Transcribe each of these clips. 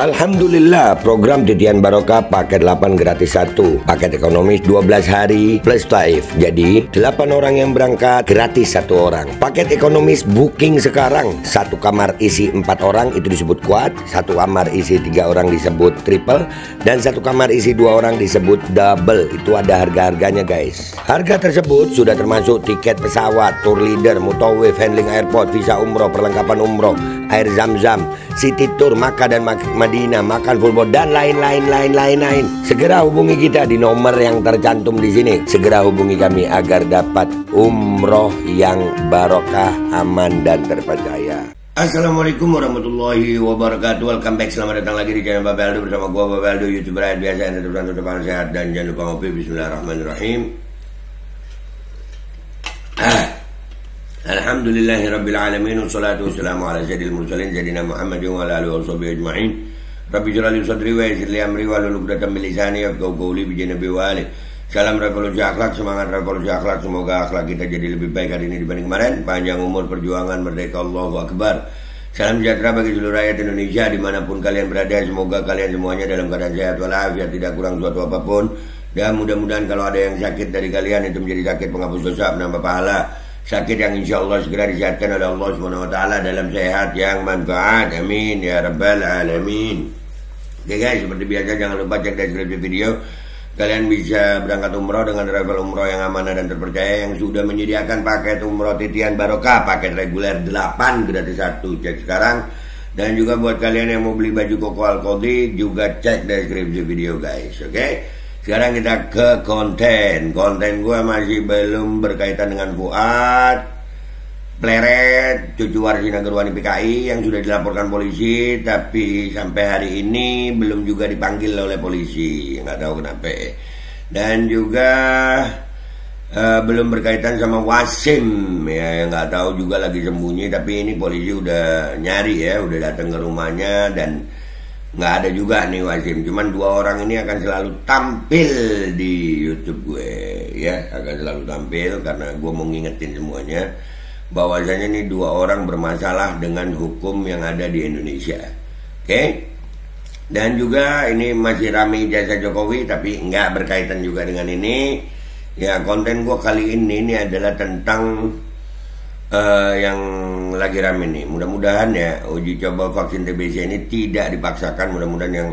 Alhamdulillah, program Titian Barokah paket 8 gratis 1, paket ekonomis 12 hari plus taif. Jadi 8 orang yang berangkat gratis 1 orang. Paket ekonomis booking sekarang, 1 kamar isi 4 orang itu disebut quad, 1 kamar isi 3 orang disebut triple, dan 1 kamar isi 2 orang disebut double. Itu ada harga-harganya guys. Harga tersebut sudah termasuk tiket pesawat, tour leader, mutawif, handling airport, visa umroh, perlengkapan umroh, air zam-zam, city tour, Makkah dan Madinah, makan full board, dan lain-lain. Segera hubungi kita di nomor yang tercantum di sini. Segera hubungi kami agar dapat umroh yang barokah, aman dan terpercaya. Assalamualaikum warahmatullahi wabarakatuh. Welcome back, selamat datang lagi di channel Bapak Aldo bersama gua Bapak Aldo, YouTuber rakyat biasa yang tetap sehat dan jangan lupa ngopi. Bismillahirrahmanirrahim. Alhamdulillahirrabbilalamin. Wassalatu wassalamu ala sayyidil mursalin Sayyidina Muhammad wa ala alihi wa sahbihi ajma'in. Rabbi shrah li sadri wa yassir li amri wahlul 'uqdatam min lisani yafqahu qawli bi janabi wa ali. Salam revolusi akhlak, semangat revolusi akhlak. Semoga akhlak kita jadi lebih baik hari ini dibanding kemarin. Panjang umur, perjuangan, merdeka, Allahu Akbar. Salam sejahtera bagi seluruh rakyat Indonesia dimanapun kalian berada. Semoga kalian semuanya dalam keadaan sehat walafiat, tidak kurang suatu apapun. Dan mudah-mudahan kalau ada yang sakit dari kalian itu menjadi sakit penghapus dosa, menambah pahala. Sakit yang insya Allah segera disehatkan oleh Allah SWT dalam sehat yang manfaat. Amin ya rabbal alamin. Oke guys, seperti biasa jangan lupa cek deskripsi video. Kalian bisa berangkat umroh dengan travel umroh yang amanah dan terpercaya yang sudah menyediakan paket umroh Titian Barokah, paket reguler 8 gratis 1, cek sekarang. Dan juga buat kalian yang mau beli baju koko Al-Qadi juga cek deskripsi video guys. Oke, sekarang kita ke konten gue masih belum berkaitan dengan Fuad Pleret, cucu Warsina Gerwani PKI yang sudah dilaporkan polisi, tapi sampai hari ini belum juga dipanggil oleh polisi, nggak tahu kenapa. Dan juga belum berkaitan sama Wasim ya, yang nggak tahu juga lagi sembunyi, tapi ini polisi udah nyari ya, udah datang ke rumahnya dan nggak ada juga nih Wasim. Cuman 2 orang ini akan selalu tampil di YouTube gue ya, akan selalu tampil karena gue mau ngingetin semuanya bahwasanya ini 2 orang bermasalah dengan hukum yang ada di Indonesia. Oke? Dan juga ini masih rame ijazah Jokowi, tapi nggak berkaitan juga dengan ini. Ya, konten gue kali ini adalah tentang yang lagi rame nih. Mudah-mudahan ya uji coba vaksin TBC ini tidak dipaksakan. Mudah-mudahan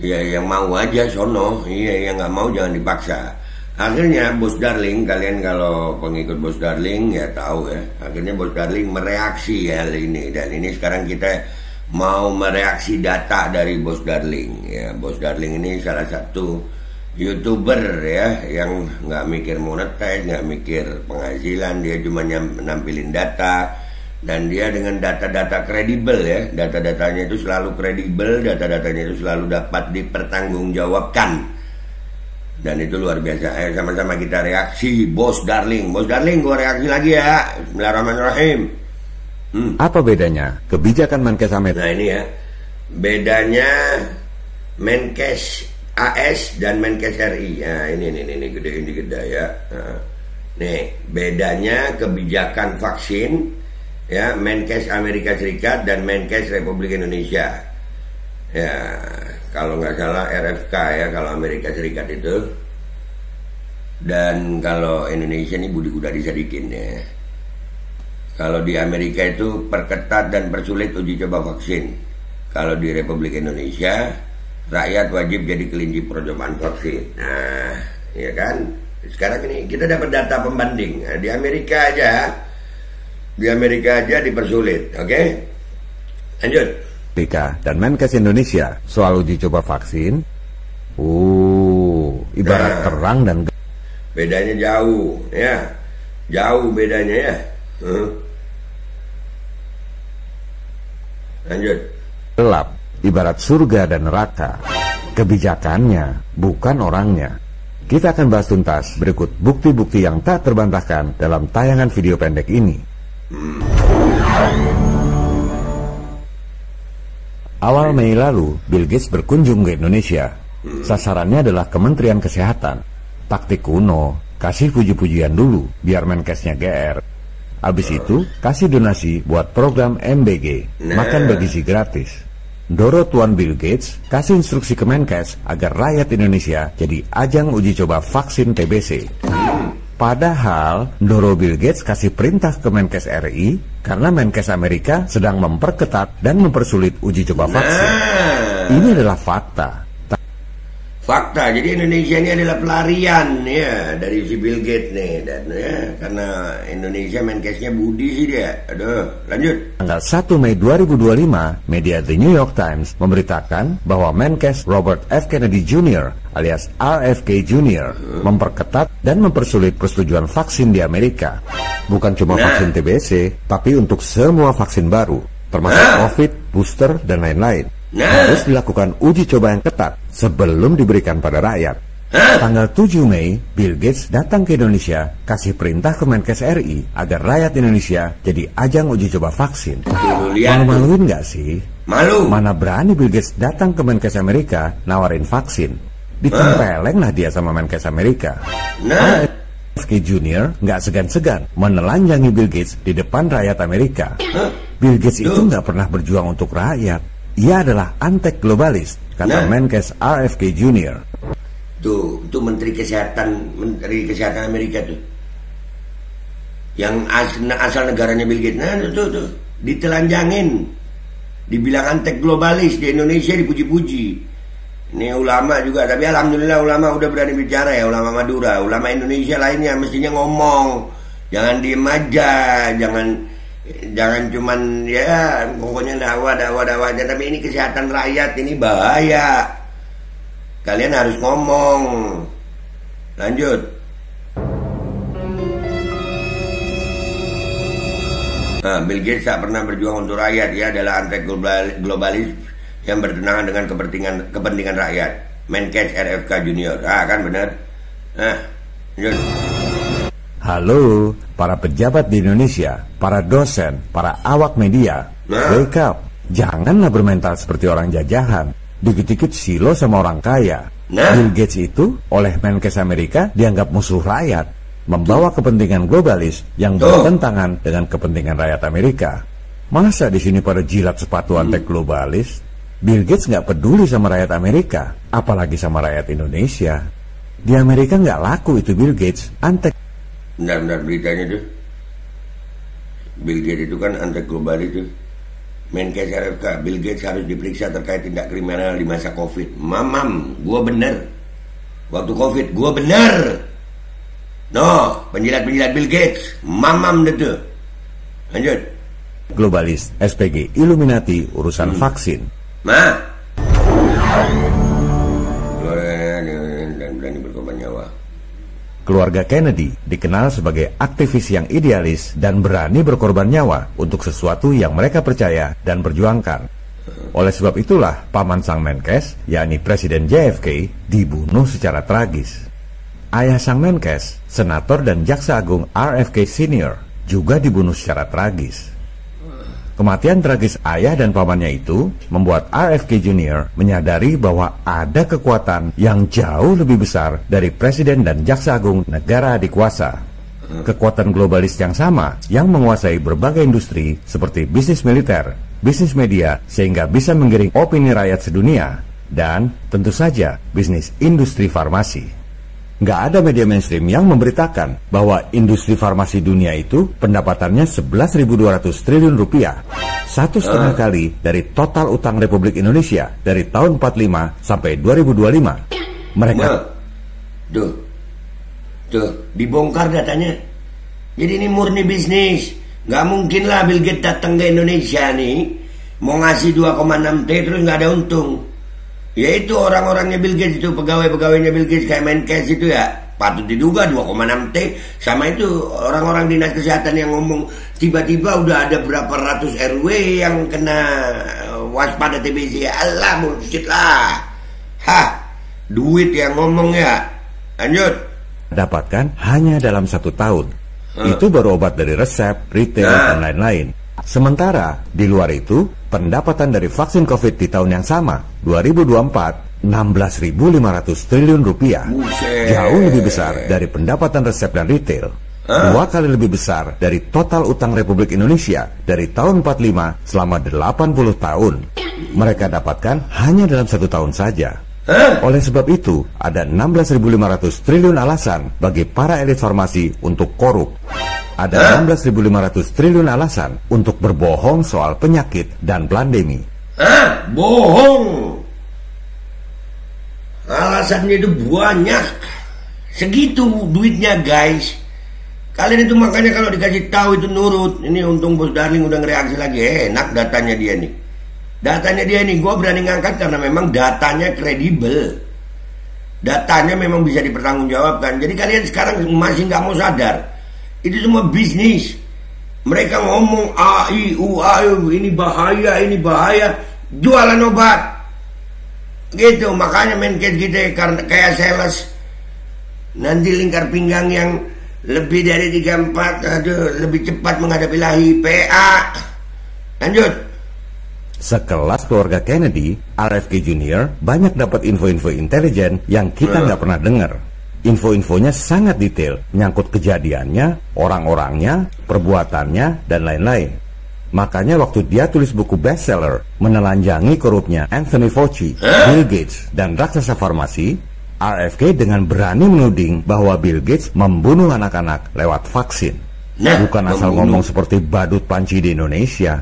yang mau aja sono, yang nggak mau jangan dipaksa. Akhirnya Bos Darling, kalian kalau pengikut Bos Darling ya tahu ya, akhirnya Bos Darling mereaksi hal ini. Dan ini sekarang kita mau mereaksi data dari Bos Darling ya. Bos Darling ini salah satu YouTuber ya, yang nggak mikir monetize, nggak mikir penghasilan, dia cuma nampilin data. Dan dia dengan data-data kredibel ya, data-datanya itu selalu kredibel, data-datanya itu selalu dapat dipertanggungjawabkan. Dan itu luar biasa. Ayo sama-sama kita reaksi Bos Darling. Bos Darling, gue reaksi lagi ya. Bismillahirrahmanirrahim. Apa bedanya kebijakan Menkes Amerika? Nah ini ya, bedanya Menkes AS dan Menkes RI. Nah ini gede ya. Nah, nih bedanya kebijakan vaksin ya, Menkes Amerika Serikat dan Menkes Republik Indonesia. Ya, kalau nggak salah RFK ya, kalau Amerika Serikat itu. Dan kalau Indonesia ini Budi Gunadi Sadikin ya. Kalau di Amerika itu perketat dan persulit uji coba vaksin. Kalau di Republik Indonesia, rakyat wajib jadi kelinci percobaan vaksin. Nah, ya kan? Sekarang ini kita dapat data pembanding. Nah, di Amerika aja dipersulit, oke? Lanjut. Dan Menkes Indonesia soal uji coba vaksin, ibarat terang dan bedanya jauh ya, jauh bedanya ya. Lanjut. Gelap, ibarat surga dan neraka. Kebijakannya, bukan orangnya. Kita akan bahas tuntas berikut bukti-bukti yang tak terbantahkan dalam tayangan video pendek ini. Awal Mei lalu, Bill Gates berkunjung ke Indonesia. Sasarannya adalah Kementerian Kesehatan. Taktik kuno, kasih puji-pujian dulu, biar Menkesnya GR. Abis itu, kasih donasi buat program MBG, makan bergizi gratis. Doro Tuan Bill Gates kasih instruksi ke Menkes agar rakyat Indonesia jadi ajang uji coba vaksin TBC. Padahal Doro Bill Gates kasih perintah ke Menkes RI karena Menkes Amerika sedang memperketat dan mempersulit uji coba vaksin. Ini adalah fakta. Fakta, jadi Indonesia ini adalah pelarian ya dari si Bill Gates nih, dan ya, karena Indonesia Menkesnya budi sih dia. Aduh, lanjut. Tanggal 1 Mei 2025, media The New York Times memberitakan bahwa Menkes Robert F. Kennedy Jr. alias RFK Jr. memperketat dan mempersulit persetujuan vaksin di Amerika. Bukan cuma vaksin TBC, tapi untuk semua vaksin baru, termasuk COVID, booster, dan lain-lain. Harus dilakukan uji coba yang ketat sebelum diberikan pada rakyat. Tanggal 7 Mei, Bill Gates datang ke Indonesia, kasih perintah ke Menkes RI agar rakyat Indonesia jadi ajang uji coba vaksin. Malu-maluin nggak sih? Malu. Mana berani Bill Gates datang ke Menkes Amerika nawarin vaksin. Ditempeleng lah dia sama Menkes Amerika. RFK Jr. nggak segan-segan menelanjangi Bill Gates di depan rakyat Amerika. Bill Gates itu nggak pernah berjuang untuk rakyat. Ia adalah antek globalis, kata Menkes RFK Jr. Tuh, itu Menteri Kesehatan Amerika tuh. Yang asal negaranya Bill Gates. Nah, tuh, ditelanjangin. Dibilang antek globalis, di Indonesia dipuji-puji. Ini ulama juga, tapi alhamdulillah ulama udah berani bicara ya, ulama Madura. Ulama Indonesia lainnya mestinya ngomong. Jangan diem aja, jangan cuman ya pokoknya dakwah aja, tapi ini kesehatan rakyat ini bahaya. Kalian harus ngomong. Lanjut. Nah, Bill Gates tak pernah berjuang untuk rakyat, ya adalah anti globalis yang bertentangan dengan kepentingan rakyat. Menkes RFK Junior. Kan benar. Lanjut. Halo, para pejabat di Indonesia, para dosen, para awak media, wake up. Janganlah bermental seperti orang jajahan, dikit-dikit silo sama orang kaya. Bill Gates itu oleh Menkes Amerika dianggap musuh rakyat, membawa kepentingan globalis yang bertentangan dengan kepentingan rakyat Amerika. Masa di sini pada jilat sepatu antek globalis? Bill Gates nggak peduli sama rakyat Amerika, apalagi sama rakyat Indonesia. Di Amerika nggak laku itu Bill Gates, antek. Benar-benar beritanya tuh, Bill Gates itu kan anti globalis tuh. Menkes RFK, Bill Gates harus diperiksa terkait tindak kriminal di masa COVID. Mamam, gua bener. Waktu COVID, gua bener. No, penjilat-penjilat Bill Gates, mamam itu. Lanjut. Globalis, SPG, Illuminati, urusan vaksin. Dan berani berkorban nyawa. Keluarga Kennedy dikenal sebagai aktivis yang idealis dan berani berkorban nyawa untuk sesuatu yang mereka percaya dan perjuangkan. Oleh sebab itulah paman sang Menkes, yakni Presiden JFK, dibunuh secara tragis. Ayah sang Menkes, Senator dan Jaksa Agung RFK Senior, juga dibunuh secara tragis. Kematian tragis ayah dan pamannya itu membuat RFK Jr. menyadari bahwa ada kekuatan yang jauh lebih besar dari Presiden dan Jaksa Agung negara adikuasa. Kekuatan globalis yang sama yang menguasai berbagai industri seperti bisnis militer, bisnis media, sehingga bisa menggiring opini rakyat sedunia, dan tentu saja bisnis industri farmasi. Nggak ada media mainstream yang memberitakan bahwa industri farmasi dunia itu pendapatannya 11.200 triliun rupiah. 1,5 kali dari total utang Republik Indonesia dari tahun 45 sampai 2025. Mereka... Tuh, dibongkar datanya. Jadi ini murni bisnis. Nggak mungkin lah Bill Gates datang ke Indonesia nih, mau ngasih 2,6 T terus nggak ada untung. Ya itu orang-orangnya Bill Gates itu, pegawai-pegawainya Bill Gates kayak Menkes itu ya, patut diduga 2,6 T. Sama itu orang-orang dinas kesehatan yang ngomong tiba-tiba udah ada berapa ratus RW yang kena waspada TBC. Alah, bullshit lah. Duit yang ngomong ya. Lanjut. Dapatkan hanya dalam 1 tahun. Itu baru obat dari resep, retail, dan lain-lain. Sementara di luar itu, pendapatan dari vaksin COVID di tahun yang sama, 2024, 16.500 triliun rupiah. Jauh lebih besar dari pendapatan resep dan retail. 2 kali lebih besar dari total utang Republik Indonesia dari tahun 45 selama 80 tahun. Mereka dapatkan hanya dalam 1 tahun saja. Oleh sebab itu, ada 16.500 triliun alasan bagi para elit farmasi untuk korup. Ada 16.500 triliun alasan untuk berbohong soal penyakit dan pandemi. Bohong. Alasannya itu banyak. Segitu duitnya, guys. Kalian itu makanya kalau dikasih tahu itu nurut. Ini untung Bos Darling udah ngereaksi lagi. Enak datanya dia nih. Datanya dia nih, gue berani ngangkat karena memang datanya kredibel. Datanya memang bisa dipertanggungjawabkan. Jadi kalian sekarang masih nggak mau sadar. Itu semua bisnis. Mereka ngomong A, I, U, A, U, ini bahaya. Jualan obat. Gitu, makanya Menkes kita karena kayak sales. Nanti lingkar pinggang yang lebih dari 34, lebih cepat menghadapi lahir PA. Lanjut. Sekelas keluarga Kennedy, RFK Jr. banyak dapat info-info intelijen yang kita nggak pernah dengar. Info-infonya sangat detail, menyangkut kejadiannya, orang-orangnya, perbuatannya, dan lain-lain. Makanya waktu dia tulis buku bestseller menelanjangi korupnya Anthony Fauci, Bill Gates, dan raksasa farmasi, RFK dengan berani menuding bahwa Bill Gates membunuh anak-anak lewat vaksin. Bukan asal ngomong seperti badut panci di Indonesia.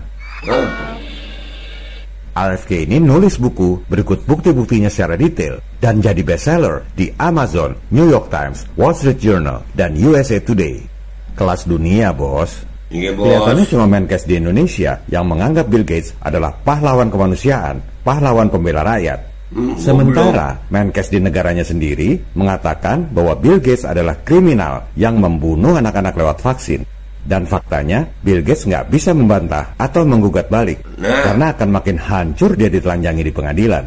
RFK ini nulis buku berikut bukti-buktinya secara detail dan jadi bestseller di Amazon, New York Times, Wall Street Journal, dan USA Today. Kelas dunia, bos. Iya, bos. Kelihatannya cuma Menkes di Indonesia yang menganggap Bill Gates adalah pahlawan kemanusiaan, pahlawan pembela rakyat. Sementara Menkes di negaranya sendiri mengatakan bahwa Bill Gates adalah kriminal yang membunuh anak-anak lewat vaksin. Dan faktanya, Bill Gates nggak bisa membantah atau menggugat balik, karena akan makin hancur dia ditelanjangi di pengadilan.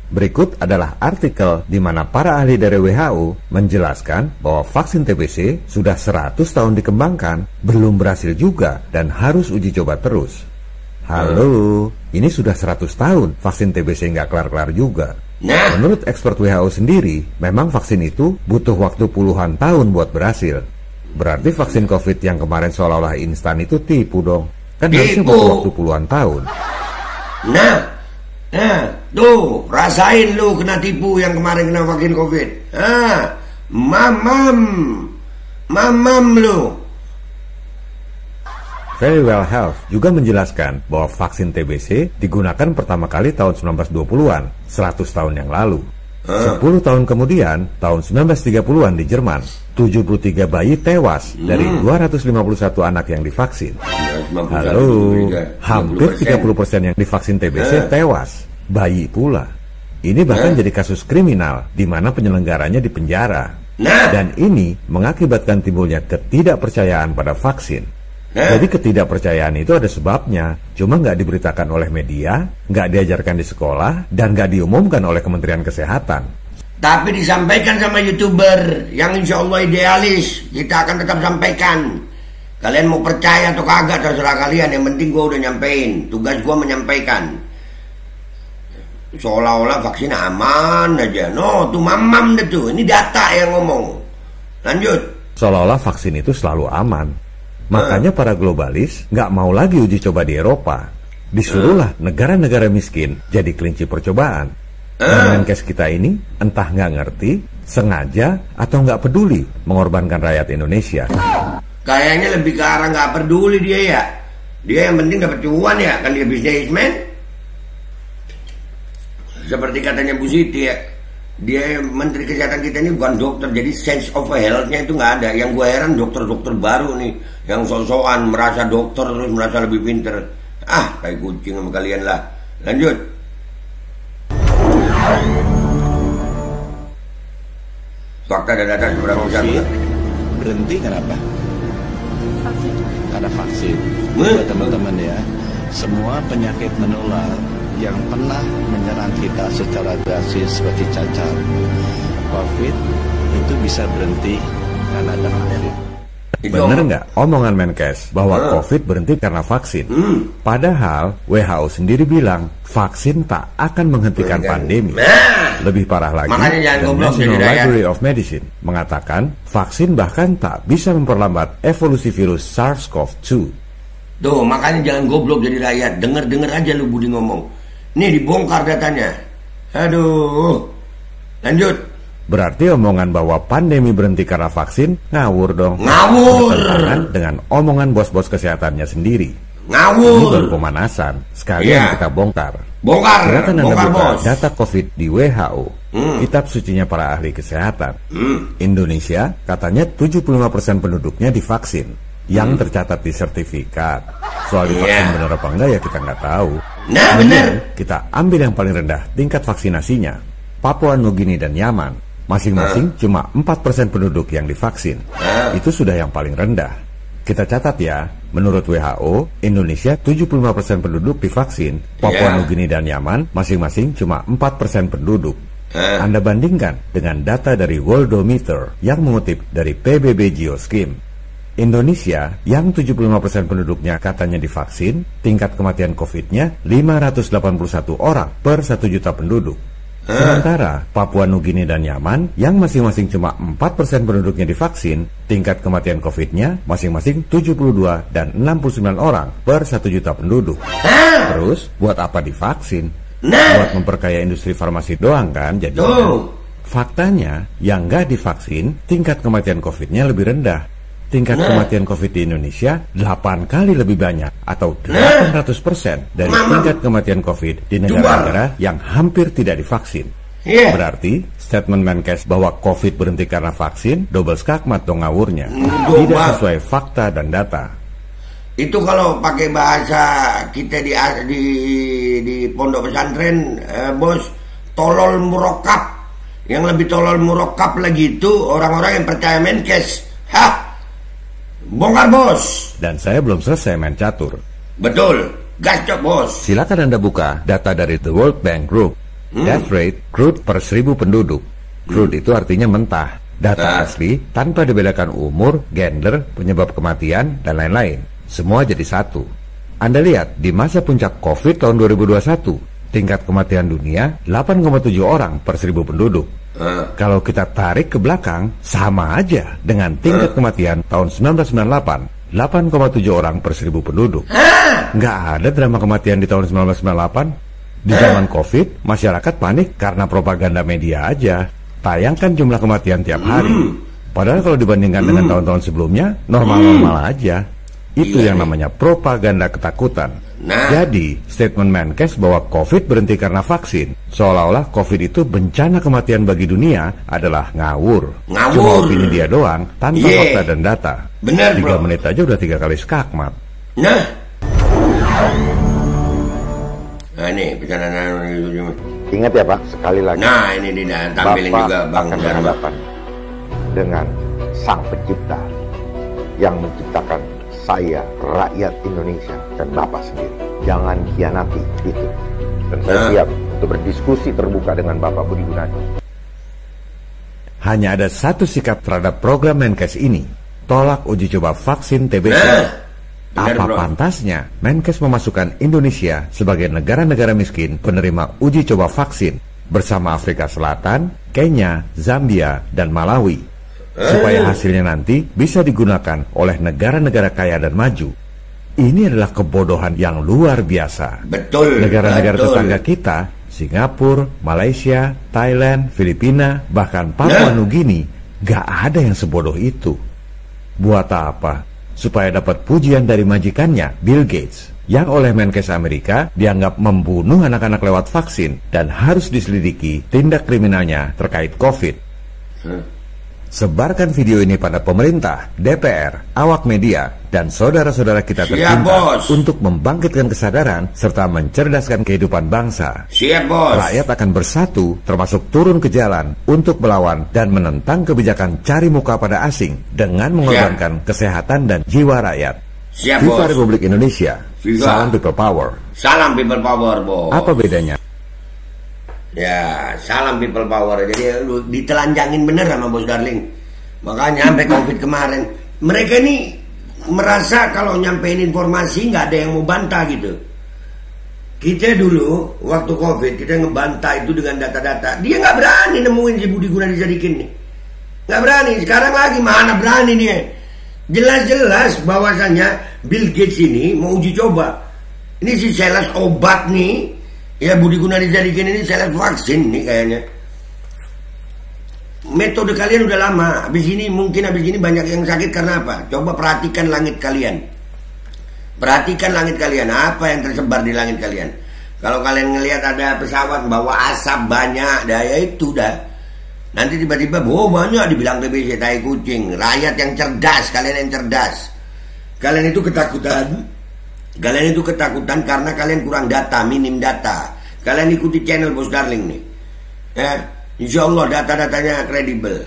Berikut adalah artikel di mana para ahli dari WHO menjelaskan bahwa vaksin TBC sudah 100 tahun dikembangkan, belum berhasil juga, dan harus uji coba terus. Halo, ini sudah 100 tahun vaksin TBC nggak kelar-kelar juga. Menurut expert WHO sendiri, memang vaksin itu butuh waktu puluhan tahun buat berhasil. Berarti vaksin COVID yang kemarin seolah-olah instan itu tipu dong. Kan harusnya butuh waktu puluhan tahun. Nah, tuh, rasain lu kena tipu yang kemarin kena vaksin COVID. Mamam lu. Verywell Health juga menjelaskan bahwa vaksin TBC digunakan pertama kali tahun 1920-an, 100 tahun yang lalu. 10 tahun kemudian, tahun 1930-an di Jerman, 73 bayi tewas dari 251 anak yang divaksin. Halo, hampir 30% yang divaksin TBC tewas, bayi pula. Ini bahkan jadi kasus kriminal di mana penyelenggaranya dipenjara. Dan ini mengakibatkan timbulnya ketidakpercayaan pada vaksin. Jadi ketidakpercayaan itu ada sebabnya, cuma nggak diberitakan oleh media, nggak diajarkan di sekolah, dan nggak diumumkan oleh Kementerian Kesehatan. Tapi disampaikan sama YouTuber yang insya Allah idealis, kita akan tetap sampaikan. Kalian mau percaya atau kagak terserah kalian, yang penting gue udah nyampein, tugas gue menyampaikan. Seolah-olah vaksin aman aja, no, tuh mamam deh tuh, ini data yang ngomong. Lanjut. Seolah-olah vaksin itu selalu aman. Makanya para globalis nggak mau lagi uji coba di Eropa. Disuruhlah negara-negara miskin jadi kelinci percobaan. Dan Menkes kita ini entah nggak ngerti, sengaja atau nggak peduli mengorbankan rakyat Indonesia. Kayaknya lebih ke arah nggak peduli dia ya. Dia yang penting dapat cuan ya, kan dia businessman. Seperti katanya Bu Siti ya. Dia Menteri Kesehatan kita ini bukan dokter, jadi sense of health-nya itu nggak ada. Yang gue heran dokter-dokter baru nih, yang sok-sokan merasa dokter terus merasa lebih pinter. Kayak kucing sama kalian lah. Lanjut. Fakta dan data seberapa besar? Berhenti kenapa? Vaksin. Karena vaksin. Buat teman-teman ya, semua penyakit menular yang pernah menyerang kita secara drastis seperti cacar, COVID itu bisa berhenti karena ada vaksin. Bener nggak omongan Menkes bahwa COVID berhenti karena vaksin? Padahal WHO sendiri bilang vaksin tak akan menghentikan pandemi. Lebih parah lagi, The National Library of Medicine mengatakan vaksin bahkan tak bisa memperlambat evolusi virus SARS-CoV-2. Tuh, makanya jangan goblok jadi rakyat. Denger aja lu Budi ngomong. Nih dibongkar datanya. Aduh. Lanjut. Berarti omongan bahwa pandemi berhenti karena vaksin ngawur dong. Ngawur. Bertentangan dengan omongan bos-bos kesehatannya sendiri. Ngawur. Ini baru pemanasan. Sekalian kita bongkar. Bongkar buka bos. Data COVID di WHO, kitab sucinya para ahli kesehatan. Indonesia katanya 75% penduduknya divaksin. Yang tercatat di sertifikat. Soal divaksin benar apa enggak ya kita nggak tahu. Nah benar. Kita ambil yang paling rendah tingkat vaksinasinya. Papua Nugini dan Yaman. Masing-masing cuma 4% penduduk yang divaksin. Itu sudah yang paling rendah. Kita catat ya, menurut WHO, Indonesia 75% penduduk divaksin. Papua Nugini dan Yaman masing-masing cuma 4% penduduk. Anda bandingkan dengan data dari Worldometer yang mengutip dari PBB Geoskim. Indonesia yang 75% penduduknya katanya divaksin, tingkat kematian COVID-nya 581 orang per 1 juta penduduk. Sementara Papua Nugini dan Yaman yang masing-masing cuma 4% penduduknya divaksin, tingkat kematian COVID-nya masing-masing 72 dan 69 orang per 1 juta penduduk. Terus buat apa divaksin? Buat memperkaya industri farmasi doang kan jadinya. Faktanya yang nggak divaksin tingkat kematian COVID-nya lebih rendah. Tingkat kematian COVID di Indonesia 8 kali lebih banyak atau 800% dari tingkat kematian COVID di negara-negara yang hampir tidak divaksin. Berarti statement Menkes bahwa COVID berhenti karena vaksin double skakmat dong ngawurnya. Tidak sesuai fakta dan data. Itu kalau pakai bahasa kita di pondok pesantren, bos, tolol murokap. Yang lebih tolol murokap lagi itu orang-orang yang percaya Menkes. Bongkar bos. Dan saya belum selesai main catur. Betul, gas cok bos. Silakan Anda buka data dari The World Bank Group. Death rate crude per 1000 penduduk. Crude itu artinya mentah. Data asli tanpa dibedakan umur, gender, penyebab kematian, dan lain-lain. Semua jadi satu. Anda lihat di masa puncak COVID tahun 2021, tingkat kematian dunia 8,7 orang per 1000 penduduk. Kalau kita tarik ke belakang, sama aja dengan tingkat kematian tahun 1998, 8,7 orang per 1000 penduduk. Nggak ada drama kematian di tahun 1998. Di zaman COVID, masyarakat panik karena propaganda media aja. Tayangkan jumlah kematian tiap hari. Padahal kalau dibandingkan dengan tahun-tahun sebelumnya, normal-normal aja. Itu yang namanya propaganda ketakutan. Jadi, statement Menkes bahwa COVID berhenti karena vaksin, seolah-olah COVID itu bencana kematian bagi dunia adalah ngawur. Cuma opini dia doang, tanpa fakta dan data. Bener, 3 menit aja udah 3 kali skakmat. Nah ini pesanan. Ingat ya Pak, sekali lagi. Nah ini ditampilin juga Bang akan berhadapan dengan Sang Pencipta yang menciptakan saya, rakyat Indonesia, dan Bapak sendiri. Jangan khianati itu. Dan saya siap untuk berdiskusi terbuka dengan Bapak Budi Gunadi. Hanya ada satu sikap terhadap program Menkes ini, tolak uji coba vaksin TBC. Apa pantasnya Menkes memasukkan Indonesia sebagai negara-negara miskin penerima uji coba vaksin bersama Afrika Selatan, Kenya, Zambia, dan Malawi, supaya hasilnya nanti bisa digunakan oleh negara-negara kaya dan maju. Ini adalah kebodohan yang luar biasa. Betul. Negara-negara tetangga kita, Singapura, Malaysia, Thailand, Filipina, bahkan Papua Nugini, gak ada yang sebodoh itu. Buat apa? Supaya dapat pujian dari majikannya, Bill Gates, yang oleh Menkes Amerika dianggap membunuh anak-anak lewat vaksin dan harus diselidiki tindak kriminalnya terkait COVID. Sebarkan video ini pada pemerintah, DPR, awak media, dan saudara-saudara kita tercinta untuk membangkitkan kesadaran serta mencerdaskan kehidupan bangsa. Siap, bos. Rakyat akan bersatu, termasuk turun ke jalan untuk melawan dan menentang kebijakan cari muka pada asing dengan mengorbankan kesehatan dan jiwa rakyat. Siap, Viva bos. Republik Indonesia. Viva. Salam People Power. Salam People Power, bos. Apa bedanya? Ya, salam People Power. Jadi lu ditelanjangin bener sama Bos Darling. Makanya sampai COVID kemarin mereka ini merasa kalau nyampein informasi nggak ada yang mau bantah gitu. Kita dulu waktu COVID kita ngebantah itu dengan data-data. Dia nggak berani nemuin si Budi Gunadisadikin nih. Nggak berani. Sekarang lagi mana berani dia. Jelas-jelas bahwasannya Bill Gates ini mau uji coba. Ini si sales obat nih. Ya Budi Gunadisadikin ini sales vaksin nih kayaknya. Metode kalian udah lama. Habis ini banyak yang sakit karena apa? Coba perhatikan langit kalian. Perhatikan langit kalian. Apa yang tersebar di langit kalian? Kalau kalian ngelihat ada pesawat bawa asap banyak, daya itu dah. Nanti tiba-tiba, oh banyak dibilang TBC, tai kucing. Rakyat yang cerdas, kalian yang cerdas. Kalian itu ketakutan. Kalian itu ketakutan karena kalian kurang data, minim data. Kalian ikuti channel Bos Darling nih. Insya Allah data-datanya kredibel.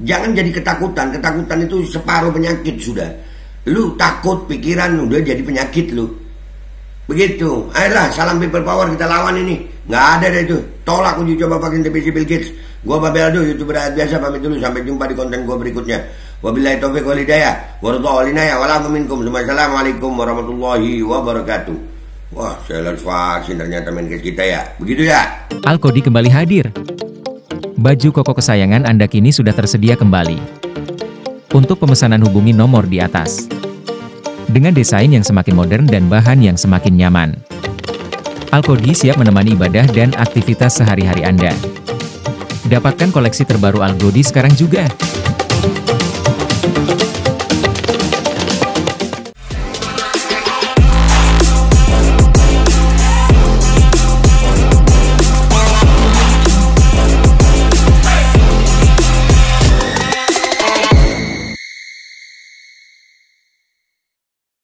Jangan jadi ketakutan. Ketakutan itu separuh penyakit sudah. Lu takut pikiran udah jadi penyakit lu. Begitu. Ayolah salam people power, kita lawan ini. Nggak ada deh itu. Tolak uji coba vaksin TBC Bill Gates. Gua Babel Ado, YouTuber rakyat biasa, pamit dulu. Sampai jumpa di konten gua berikutnya. Wabillahi taufiq wal hidayah. Wassalamualaikum warahmatullahi wabarakatuh. Wah, sales vaksin ternyata main case kita ya. Begitu ya. Alkodi kembali hadir. Baju koko kesayangan Anda kini sudah tersedia kembali. Untuk pemesanan hubungi nomor di atas. Dengan desain yang semakin modern dan bahan yang semakin nyaman. Alkodi siap menemani ibadah dan aktivitas sehari-hari Anda. Dapatkan koleksi terbaru Alkodi sekarang juga.